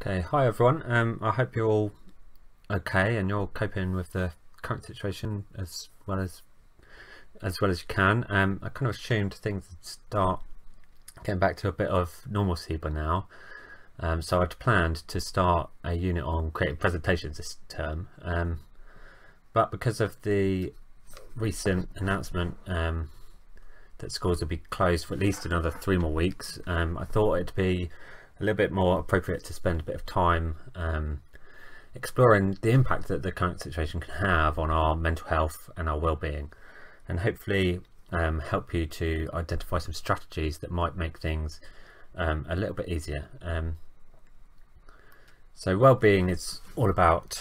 Okay, hi everyone. I hope you're all okay and you're coping with the current situation as well as you can. I kind of assumed things would start getting back to a bit of normalcy by now. So I'd planned to start a unit on creating presentations this term, but because of the recent announcement that schools will be closed for at least another 3 more weeks, I thought it'd be a little bit more appropriate to spend a bit of time exploring the impact that the current situation can have on our mental health and our well-being, and hopefully help you to identify some strategies that might make things a little bit easier. So well-being is all about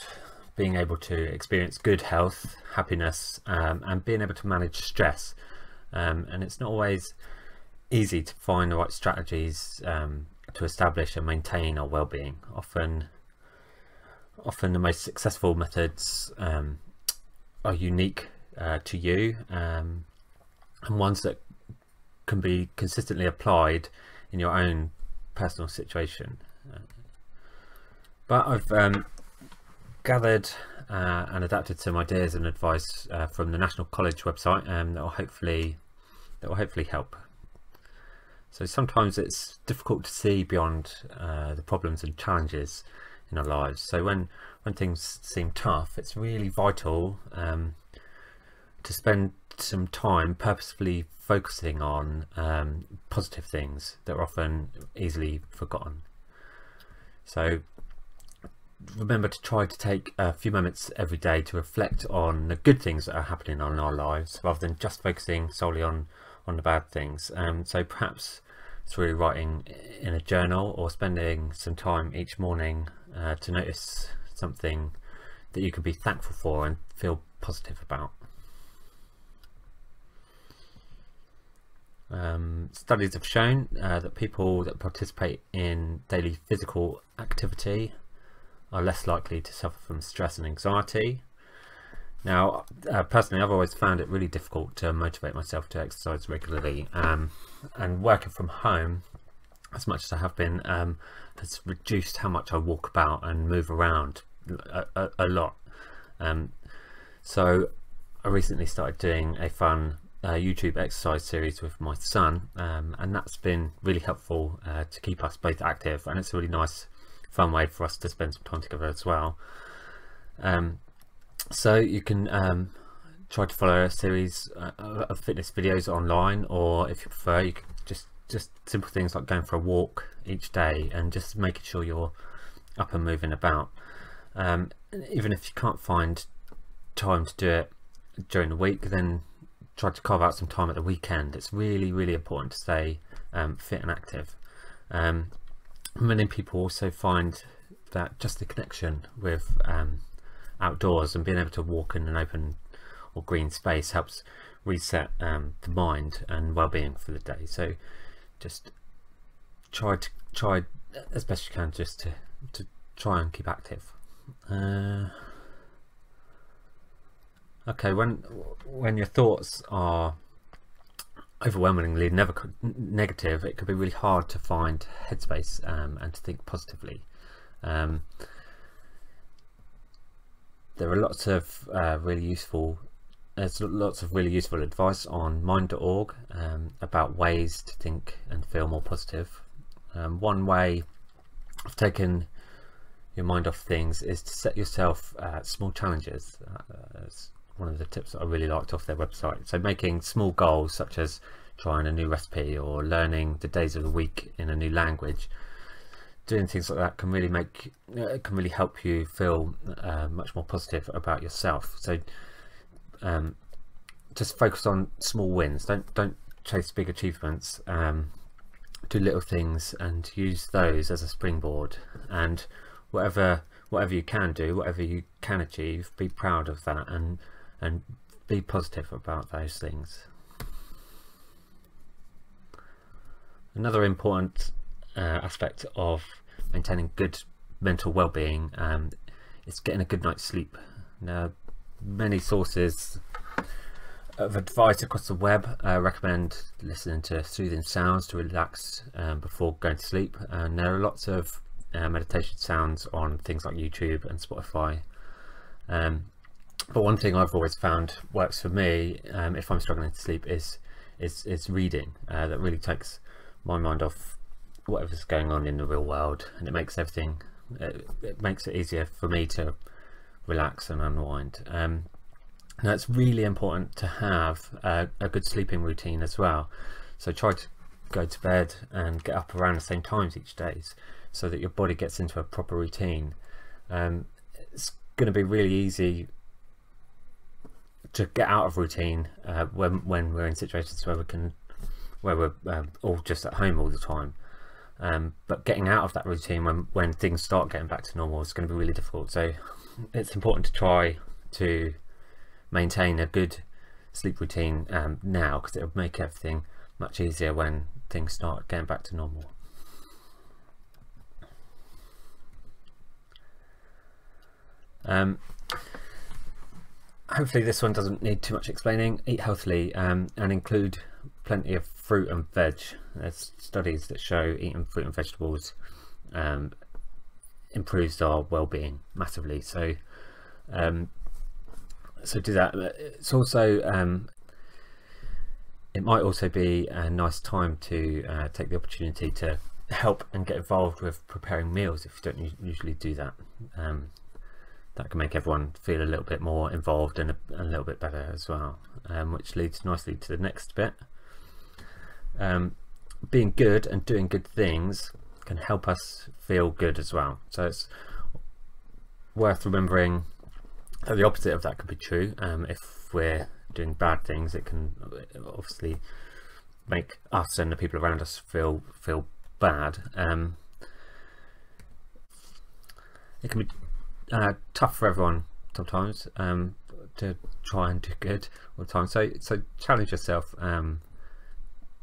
being able to experience good health, happiness, and being able to manage stress, and it's not always easy to find the right strategies to establish and maintain our well-being. Often the most successful methods are unique to you, and ones that can be consistently applied in your own personal situation. But I've gathered and adapted some ideas and advice from the National College website that will hopefully help. So sometimes it's difficult to see beyond the problems and challenges in our lives. So when things seem tough, it's really vital to spend some time purposefully focusing on positive things that are often easily forgotten. So remember to try to take a few moments every day to reflect on the good things that are happening in our lives, rather than just focusing solely on the bad things. So perhaps through writing in a journal or spending some time each morning to notice something that you can be thankful for and feel positive about. Studies have shown that people that participate in daily physical activity are less likely to suffer from stress and anxiety. Now, personally, I've always found it really difficult to motivate myself to exercise regularly, and working from home, as much as I have been, has reduced how much I walk about and move around a lot. So I recently started doing a fun YouTube exercise series with my son, and that's been really helpful to keep us both active, and it's a really nice, fun way for us to spend some time together as well. So you can try to follow a series of fitness videos online, or if you prefer, you can just simple things like going for a walk each day and just making sure you're up and moving about. Even if you can't find time to do it during the week, then try to carve out some time at the weekend. It's really important to stay fit and active. Many people also find that just the connection with outdoors and being able to walk in an open or green space helps reset the mind and well-being for the day. So just try as best you can just to try and keep active. Okay, when your thoughts are overwhelmingly negative, it can be really hard to find headspace and to think positively. There are lots of really useful advice on mind.org about ways to think and feel more positive. One way of taking your mind off things is to set yourself small challenges. That's one of the tips that I really liked off their website. So making small goals, such as trying a new recipe or learning the days of the week in a new language, doing things like that can really help you feel much more positive about yourself. So just focus on small wins. Don't chase big achievements. Do little things and use those as a springboard. And whatever you can do, whatever you can achieve, be proud of that and be positive about those things. Another important aspect of maintaining good mental well-being is getting a good night's sleep. Now, many sources of advice across the web recommend listening to soothing sounds to relax before going to sleep, and there are lots of meditation sounds on things like YouTube and Spotify. But one thing I've always found works for me, if I'm struggling to sleep, is reading. That really takes my mind off whatever's going on in the real world, and it makes everything, it makes it easier for me to relax and unwind. Now it's really important to have a good sleeping routine as well, so try to go to bed and get up around the same times each day, so that your body gets into a proper routine. It's going to be really easy to get out of routine when we're in situations where we're all just at home all the time. But getting out of that routine when things start getting back to normal is going to be really difficult. So it's important to try to maintain a good sleep routine now, because it'll make everything much easier when things start getting back to normal. Hopefully this one doesn't need too much explaining. Eat healthily and include plenty of fruit and veg. There's studies that show eating fruit and vegetables improves our well-being massively. So so do that. It's also it might also be a nice time to take the opportunity to help and get involved with preparing meals if you don't usually do that. That can make everyone feel a little bit more involved and a little bit better as well, which leads nicely to the next bit. Being good and doing good things can help us feel good as well. So it's worth remembering that the opposite of that could be true. If we're doing bad things, it can obviously make us and the people around us feel bad. It can be tough for everyone sometimes to try and do good all the time. So challenge yourself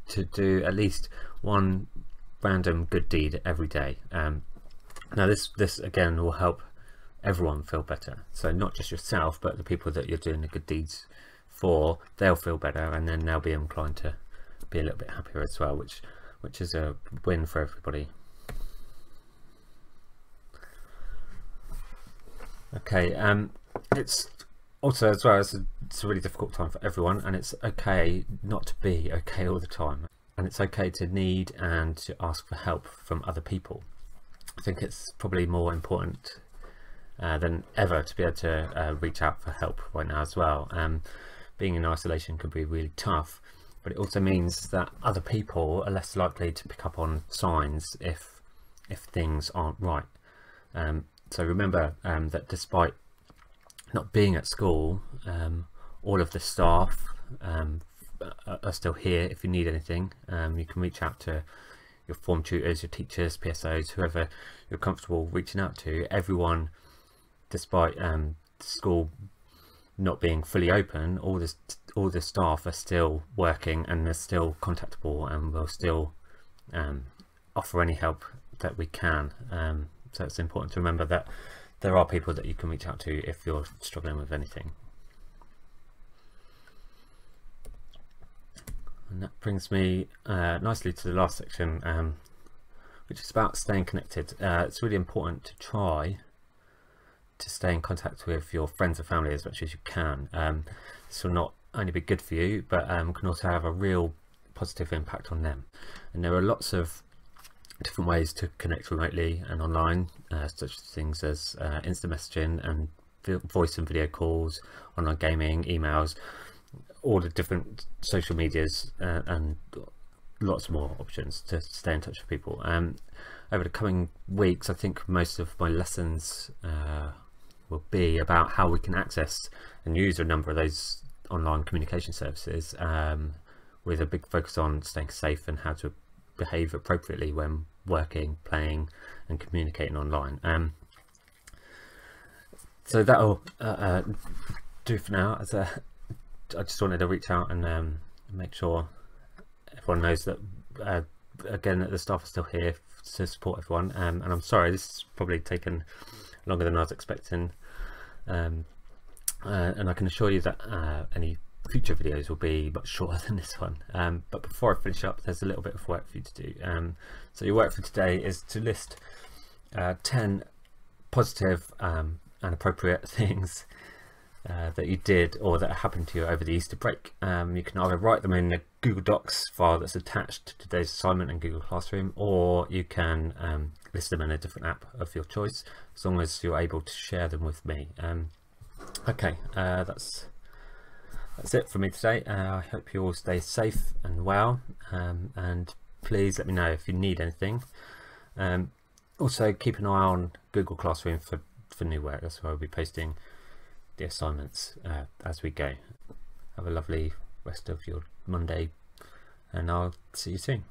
to do at least one random good deed every day. Now this again will help everyone feel better. So not just yourself, but the people that you're doing the good deeds for, they'll feel better, and then they'll be inclined to be a little bit happier as well, which is a win for everybody. Okay, it's also as well, it's a really difficult time for everyone, and it's okay not to be okay all the time, and it's okay to need and to ask for help from other people. I think it's probably more important than ever to be able to reach out for help right now as well. Being in isolation can be really tough, but it also means that other people are less likely to pick up on signs if things aren't right. So remember that despite not being at school, all of the staff are still here if you need anything. You can reach out to your form tutors, your teachers, PSOs, whoever you're comfortable reaching out to. Everyone, despite school not being fully open, all the staff are still working and they're still contactable, and we'll still offer any help that we can. So it's important to remember that there are people that you can reach out to if you're struggling with anything. And that brings me nicely to the last section, which is about staying connected. It's really important to try to stay in contact with your friends and family as much as you can. This will not only be good for you, but can also have a real positive impact on them. And there are lots of different ways to connect remotely and online, such things as instant messaging and voice and video calls, online gaming, emails, all the different social medias, and lots more options to stay in touch with people. Over the coming weeks, I think most of my lessons will be about how we can access and use a number of those online communication services, with a big focus on staying safe and how to behave appropriately when working, playing and communicating online. So that'll do for now. I just wanted to reach out and make sure everyone knows that again that the staff are still here to support everyone, and I'm sorry this has probably taken longer than I was expecting, and I can assure you that any future videos will be much shorter than this one. But before I finish up, there's a little bit of work for you to do. So your work for today is to list 10 positive and appropriate things that you did or that happened to you over the Easter break. You can either write them in the Google Docs file that's attached to today's assignment in Google Classroom, or you can list them in a different app of your choice, as long as you're able to share them with me. Okay, that's it for me today. I hope you all stay safe and well, and please let me know if you need anything. Also keep an eye on Google Classroom for new work. That's where I'll be posting the assignments as we go. Have a lovely rest of your Monday, and I'll see you soon.